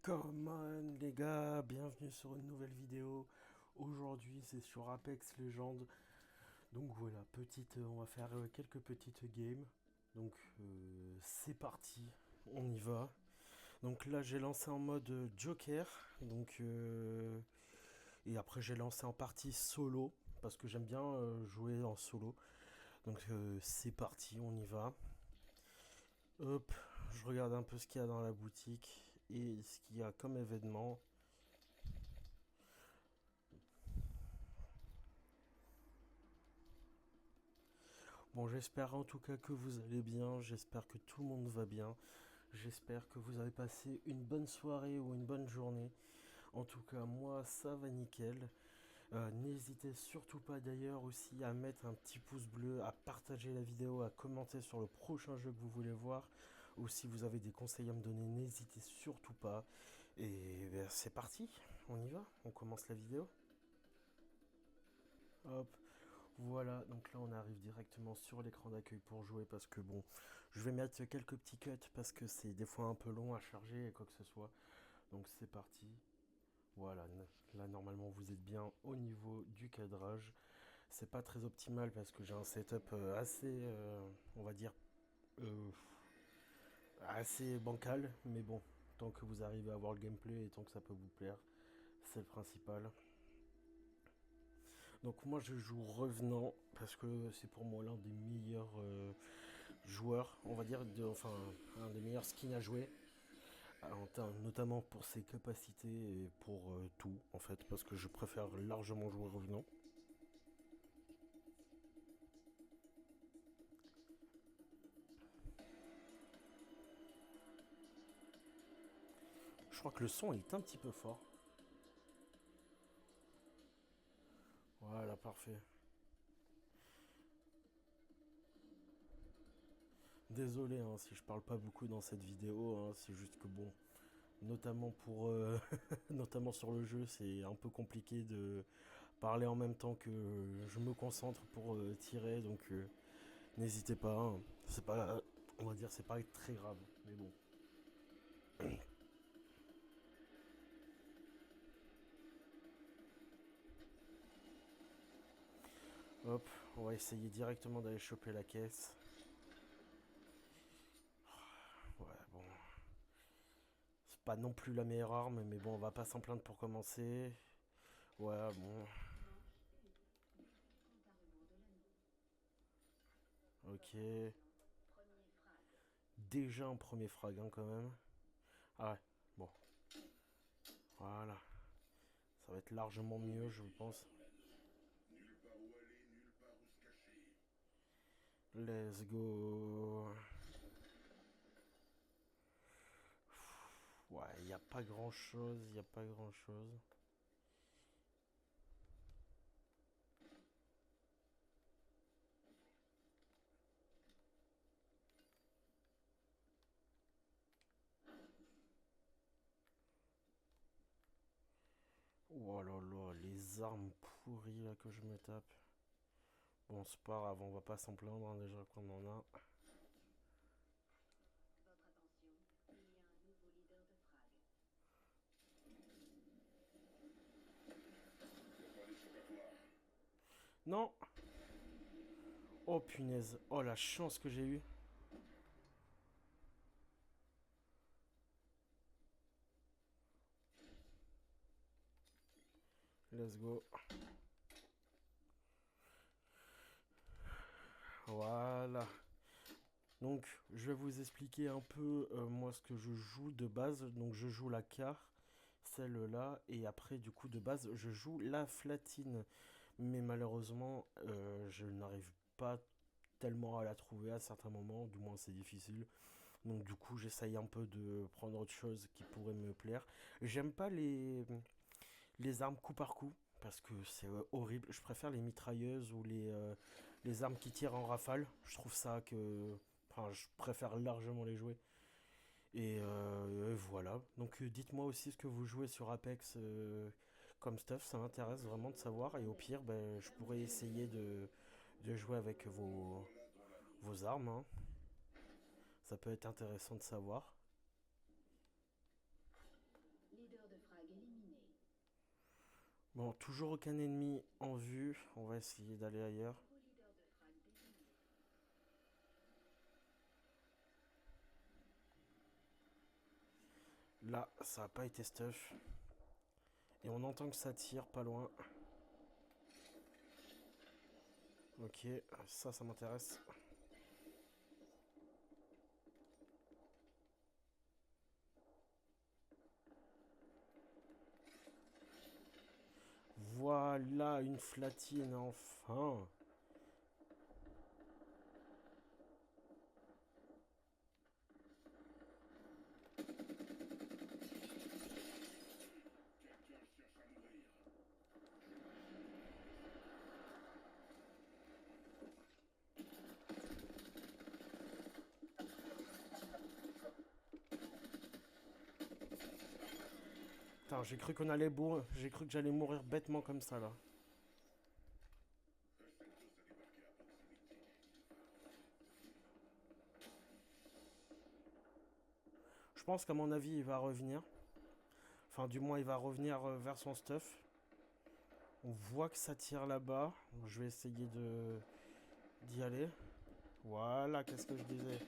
Come on les gars, bienvenue sur une nouvelle vidéo. Aujourd'hui c'est sur Apex Legends. Donc voilà, on va faire quelques petites games. Donc c'est parti, on y va. Donc là j'ai lancé en mode Joker. Et après j'ai lancé en partie solo. Parce que j'aime bien jouer en solo. Donc c'est parti, on y va. Hop, je regarde un peu ce qu'il y a dans la boutique. Et ce qu'il y a comme événement. Bon, j'espère en tout cas que vous allez bien, j'espère que tout le monde va bien, j'espère que vous avez passé une bonne soirée ou une bonne journée. En tout cas, moi, ça va nickel. N'hésitez surtout pas d'ailleurs aussi à mettre un petit pouce bleu, à partager la vidéo, à commenter sur le prochain jeu que vous voulez voir. Ou si vous avez des conseils à me donner, n'hésitez surtout pas. Et ben, c'est parti, on y va, on commence la vidéo. Hop. Voilà, donc là on arrive directement sur l'écran d'accueil pour jouer parce que bon, je vais mettre quelques petits cuts parce que c'est des fois un peu long à charger et quoi que ce soit. Donc c'est parti. Voilà, là normalement vous êtes bien au niveau du cadrage. C'est pas très optimal parce que j'ai un setup assez, on va dire, euh, assez bancal. Mais bon, tant que vous arrivez à voir le gameplay et tant que ça peut vous plaire, c'est le principal. Donc moi je joue Revenant parce que c'est pour moi l'un des meilleurs joueur, on va dire, enfin un des meilleurs skins à jouer, notamment pour ses capacités et pour tout en fait, parce que je préfère largement jouer Revenant. Je crois que le son est un petit peu fort. Voilà, parfait. Désolé hein, si je parle pas beaucoup dans cette vidéo, hein, c'est juste que bon, notamment pour notamment sur le jeu, c'est un peu compliqué de parler en même temps que je me concentre pour tirer, donc n'hésitez pas, hein. C'est pas, on va dire, c'est pas très grave, mais bon. Hop, on va essayer directement d'aller choper la caisse. Ouais, bon. C'est pas non plus la meilleure arme, mais bon, on va pas s'en plaindre pour commencer. Ouais, bon. Ok. Déjà un premier frag, hein, quand même. Ah ouais, bon. Voilà. Ça va être largement mieux, je pense. Let's go. Ouais, il n'y a pas grand chose, il n'y a pas grand chose. Oh là là, les armes pourries là que je me tape. Bon, c'est pas grave, on va pas s'en plaindre hein, déjà qu'on en a. Non. Oh punaise, oh la chance que j'ai eue. Let's go. Voilà. Donc, je vais vous expliquer un peu moi ce que je joue de base. Donc, je joue la car, celle-là, et après, du coup, de base, je joue la flatine. Mais malheureusement, je n'arrive pas tellement à la trouver à certains moments, du moins c'est difficile. Donc, du coup, j'essaye un peu de prendre autre chose qui pourrait me plaire. J'aime pas les armes coup par coup. Parce que c'est horrible. Je préfère les mitrailleuses ou les armes qui tirent en rafale. Je trouve ça que. Enfin, je préfère largement les jouer. Et voilà. Donc dites-moi aussi ce que vous jouez sur Apex comme stuff. Ça m'intéresse vraiment de savoir. Et au pire, ben, je pourrais essayer de jouer avec vos armes, hein. Ça peut être intéressant de savoir. Bon, toujours aucun ennemi en vue. On va essayer d'aller ailleurs. Là, ça n'a pas été stuff. Et on entend que ça tire pas loin. Ok, ça m'intéresse. Voilà, une flatine, enfin. Putain, j'ai cru qu'on allait bourrer. J'ai cru que j'allais mourir bêtement comme ça, là. Je pense qu'à mon avis, il va revenir. Enfin, du moins, il va revenir vers son stuff. On voit que ça tire là-bas. Je vais essayer de d'y aller. Voilà, qu'est-ce que je disais.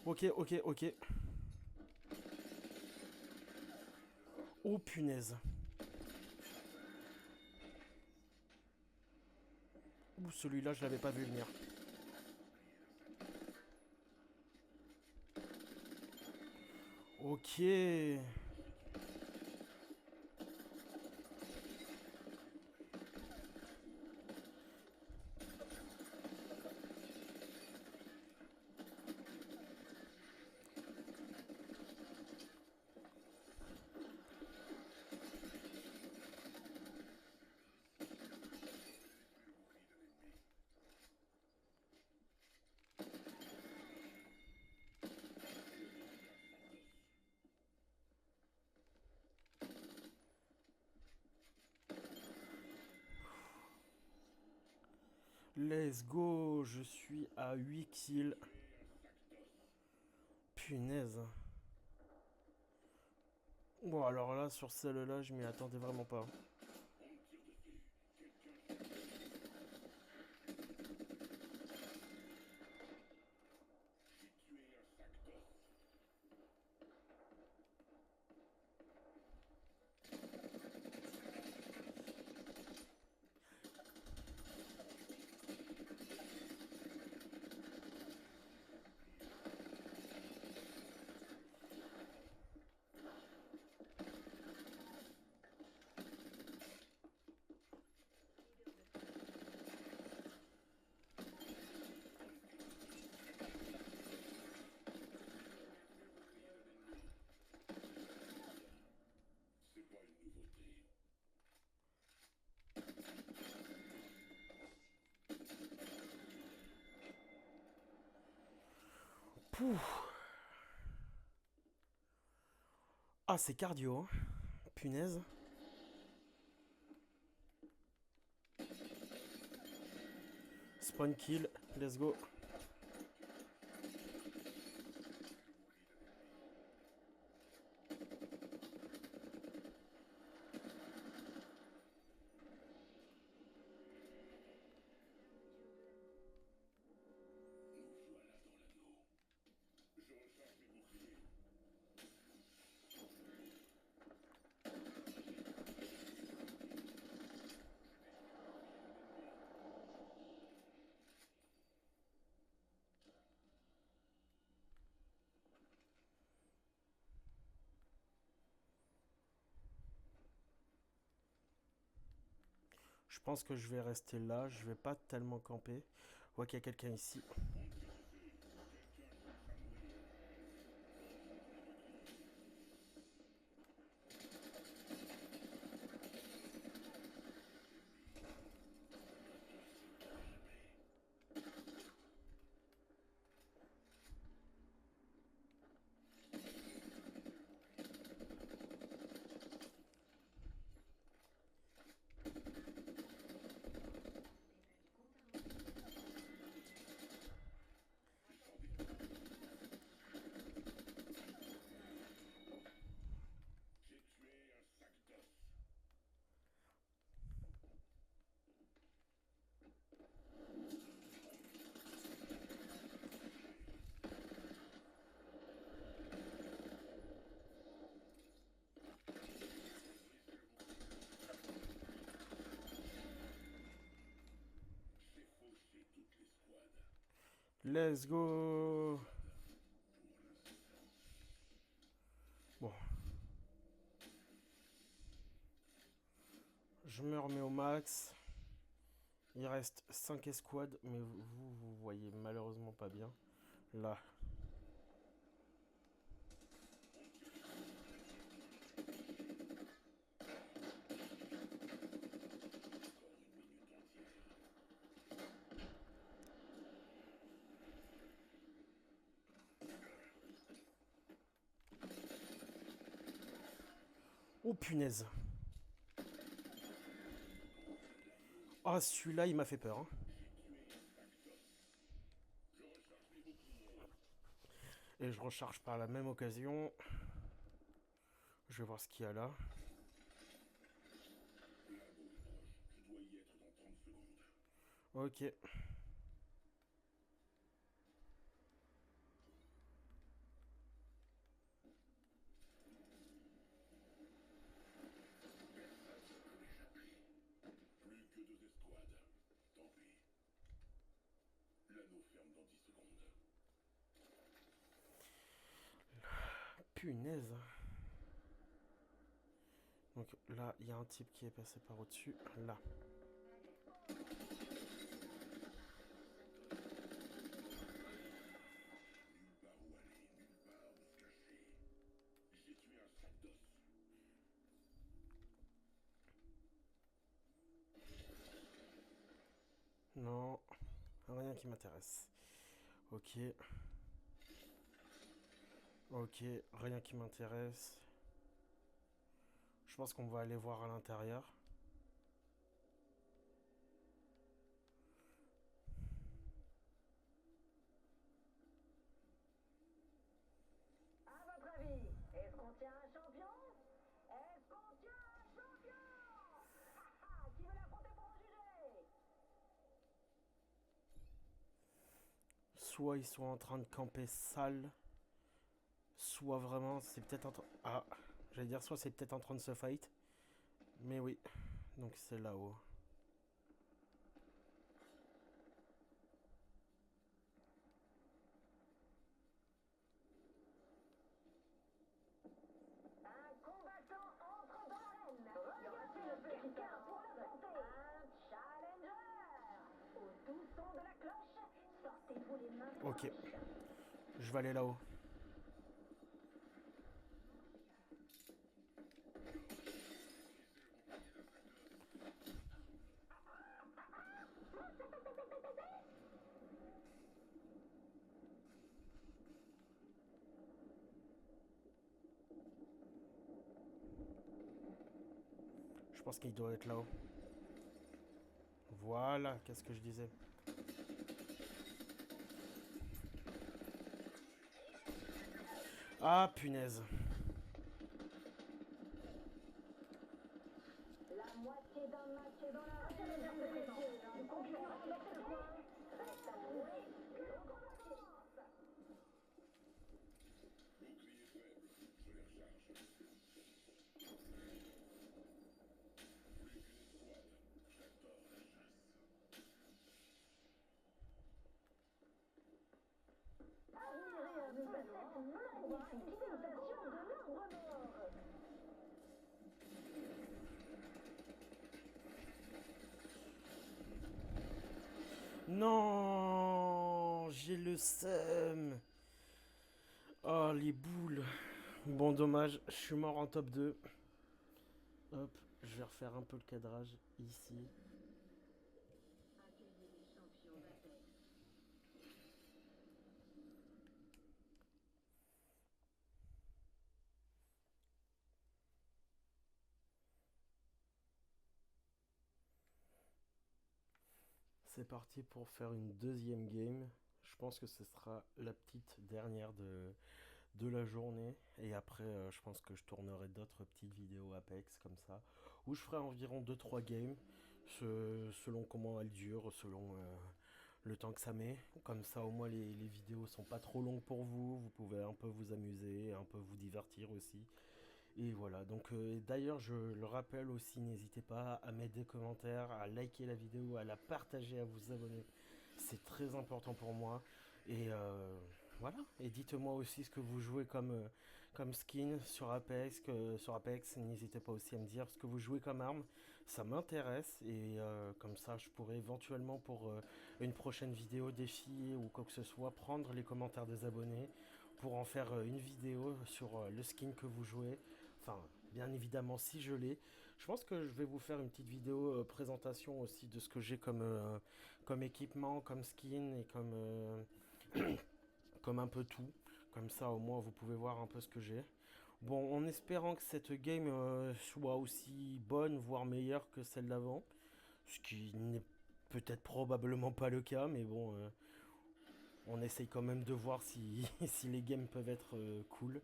Ok, ok, ok. Oh punaise. Ouh, celui-là, je l'avais pas vu venir. Ok. Let's go. Je suis à 8 kills. Punaise. Bon, alors là, sur celle-là, je m'y attendais vraiment pas. Pouf. Ah, c'est cardio, hein. Punaise. Spawn kill. Let's go. Je pense que je vais rester là. Je vais pas tellement camper. Je vois qu'il y a quelqu'un ici. Let's go. Bon. Je me remets au max. Il reste 5 escouades, mais vous voyez malheureusement pas bien. Là. Oh punaise. Ah, celui-là, il m'a fait peur. Hein. Et je recharge par la même occasion. Je vais voir ce qu'il y a là. Ok. Punaise. Donc là, il y a un type qui est passé par au-dessus. Là. Non, rien qui m'intéresse. Ok. Ok, rien qui m'intéresse. Je pense qu'on va aller voir à l'intérieur. À votre avis, est-ce qu'on tient un champion? Est-ce qu'on tient un champion? Qui veut l'affronter pour en juger? Soit ils sont en train de camper sale, soit vraiment c'est peut-être en train... Ah, j'allais dire soit c'est peut-être en train de se fight. Mais oui, donc c'est là-haut. Un combattant entre dans l'arène. Y aura-t-il quelqu'un pour l'affronter? Un challenger. Au doux son de la cloche, sortez-vous les mains des Ok, poches. je vais aller là-haut. Je pense qu'il doit être là-haut. Voilà, qu'est-ce que je disais. Ah, punaise. La moitié d'un match est dans la rue, messieurs. Un concurrent dans ce coin. Reste à prouver que l'on commence. Admirez un peu cette magnifique imitation de l'arbre mort. Non, j'ai le seum. Oh, les boules. Bon, dommage, je suis mort en top 2. Hop, je vais refaire un peu le cadrage ici. C'est parti pour faire une deuxième game. Je pense que ce sera la petite dernière de la journée. Et après, je pense que je tournerai d'autres petites vidéos Apex comme ça. Où je ferai environ 2-3 games. Selon comment elles durent, selon le temps que ça met. Comme ça, au moins, les vidéos sont pas trop longues pour vous. Vous pouvez un peu vous amuser, un peu vous divertir aussi. Et voilà, donc d'ailleurs je le rappelle aussi, n'hésitez pas à mettre des commentaires, à liker la vidéo, à la partager, à vous abonner. C'est très important pour moi. Et voilà. Et dites-moi aussi ce que vous jouez comme skin sur Apex. Sur Apex, n'hésitez pas aussi à me dire ce que vous jouez comme arme. Ça m'intéresse. Et comme ça, je pourrais éventuellement pour une prochaine vidéo défi ou quoi que ce soit, prendre les commentaires des abonnés pour en faire une vidéo sur le skin que vous jouez. Enfin, bien évidemment, si je l'ai. Je pense que je vais vous faire une petite vidéo présentation aussi de ce que j'ai comme équipement, comme skin et comme un peu tout. Comme ça, au moins, vous pouvez voir un peu ce que j'ai. Bon, en espérant que cette game soit aussi bonne, voire meilleure que celle d'avant. Ce qui n'est peut-être probablement pas le cas, mais bon, on essaye quand même de voir si, si les games peuvent être cool.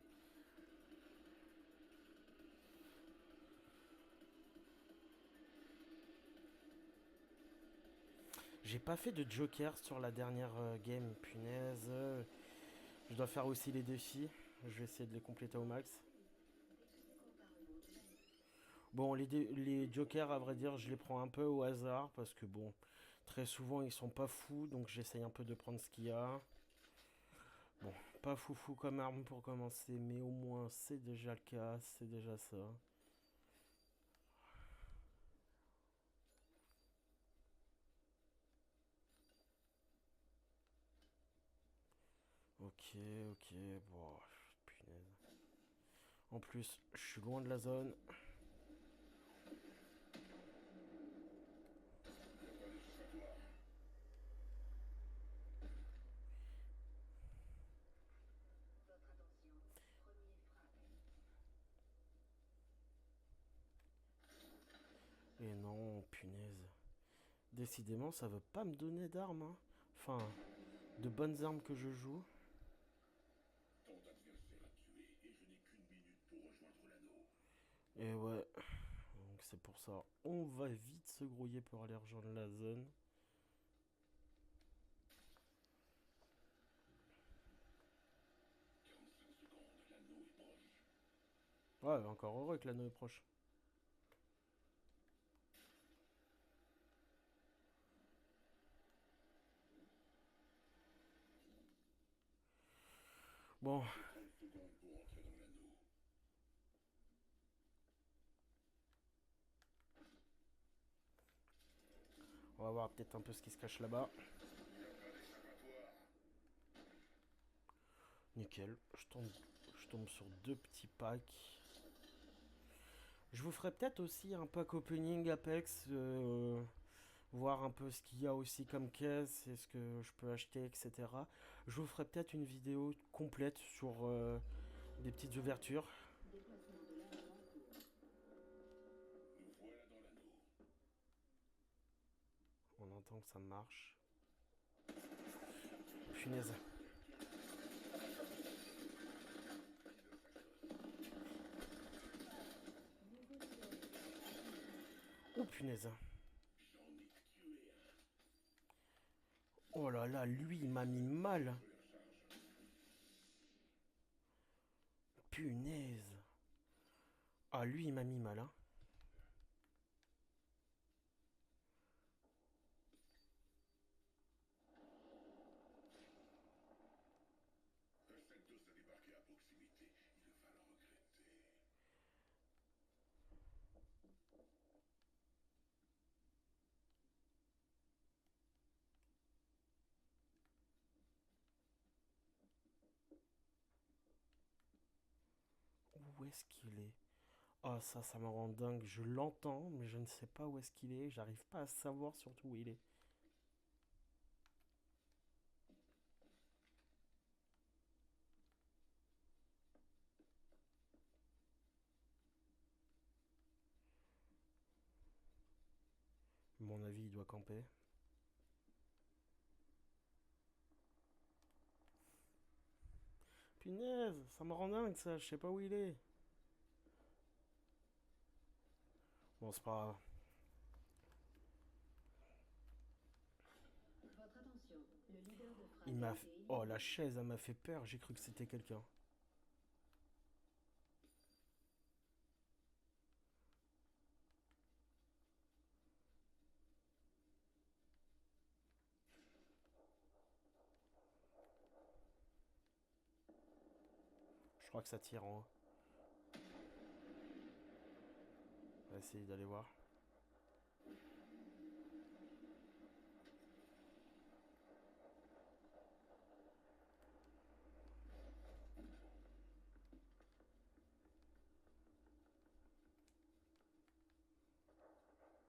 J'ai pas fait de joker sur la dernière game, punaise. Je dois faire aussi les défis. Je vais essayer de les compléter au max. Bon, les jokers, à vrai dire, je les prends un peu au hasard parce que bon, très souvent ils sont pas fous, donc j'essaye un peu de prendre ce qu'il y a. Bon, pas foufou comme arme pour commencer, mais au moins c'est déjà le cas, c'est déjà ça. Ok, ok, bon, punaise. En plus, je suis loin de la zone. Et non, punaise. Décidément, ça veut pas me donner d'armes, hein. Enfin, de bonnes armes que je joue. Et ouais, donc c'est pour ça. On va vite se grouiller pour aller rejoindre la zone. Ouais, encore heureux que l'anneau est proche. Bon, on va voir peut-être un peu ce qui se cache là-bas. Nickel, je tombe sur deux petits packs. Je vous ferai peut-être aussi un pack opening Apex, voir un peu ce qu'il y a aussi comme caisse et ce que je peux acheter, etc. Je vous ferai peut-être une vidéo complète sur des petites ouvertures. On entend que ça marche. Punaise. Oh punaise. Oh là là, lui il m'a mis mal. Punaise. Ah lui il m'a mis mal, hein. Où est-ce qu'il est? Oh ça me rend dingue. Je l'entends, mais je ne sais pas où est-ce qu'il est. J'arrive pas à savoir surtout où il est. À mon avis, il doit camper. Punaise, ça me rend dingue ça. Je sais pas où il est. Bon, c'est pas grave. Il m'a. Oh, la chaise, elle m'a fait peur. J'ai cru que c'était quelqu'un. Je crois que ça tire en haut. On va essayer d'aller voir.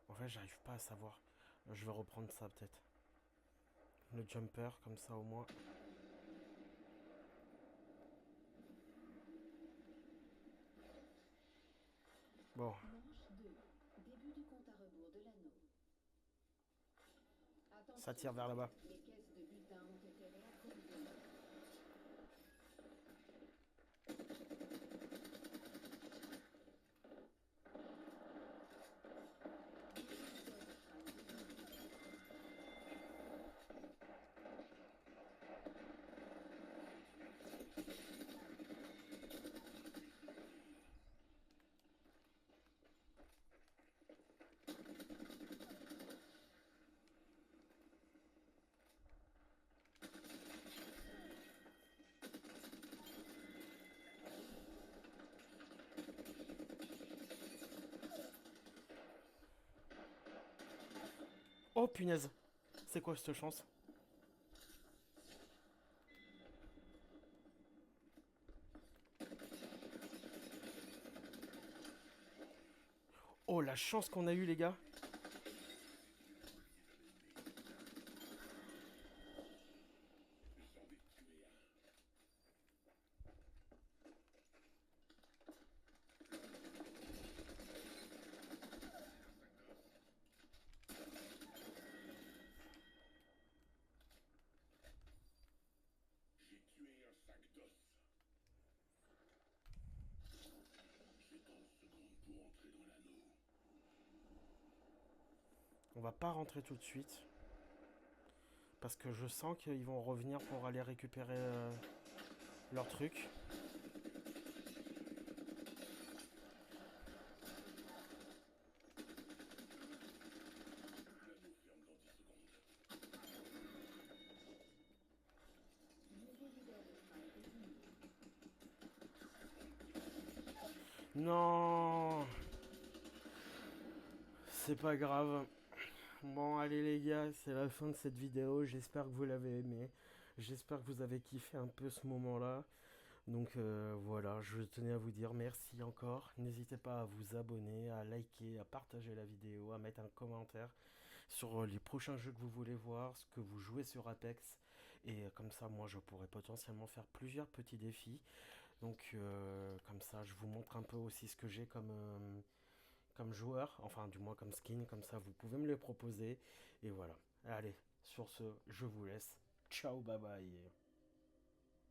En fait, j'arrive pas à savoir. Je vais reprendre ça peut-être. Le jumper, comme ça au moins. Bon. Manche 2. Début du compte à rebours de l'anneau. Ça Attention, tire vers là-bas. les caisses de bulletins ont été réapprovisionnées. Oh punaise. C'est quoi cette chance? Oh la chance qu'on a eu les gars. On va pas rentrer tout de suite. Parce que je sens qu'ils vont revenir pour aller récupérer leur truc. Non, c'est pas grave. Bon, allez les gars, c'est la fin de cette vidéo. J'espère que vous l'avez aimé. J'espère que vous avez kiffé un peu ce moment-là. Donc voilà, je tenais à vous dire merci encore. N'hésitez pas à vous abonner, à liker, à partager la vidéo, à mettre un commentaire sur les prochains jeux que vous voulez voir, ce que vous jouez sur Apex. Et comme ça, moi, je pourrais potentiellement faire plusieurs petits défis. Donc comme ça, je vous montre un peu aussi ce que j'ai comme joueur, enfin du moins comme skin, comme ça vous pouvez me les proposer. Et voilà. Allez, sur ce, je vous laisse. Ciao, bye bye.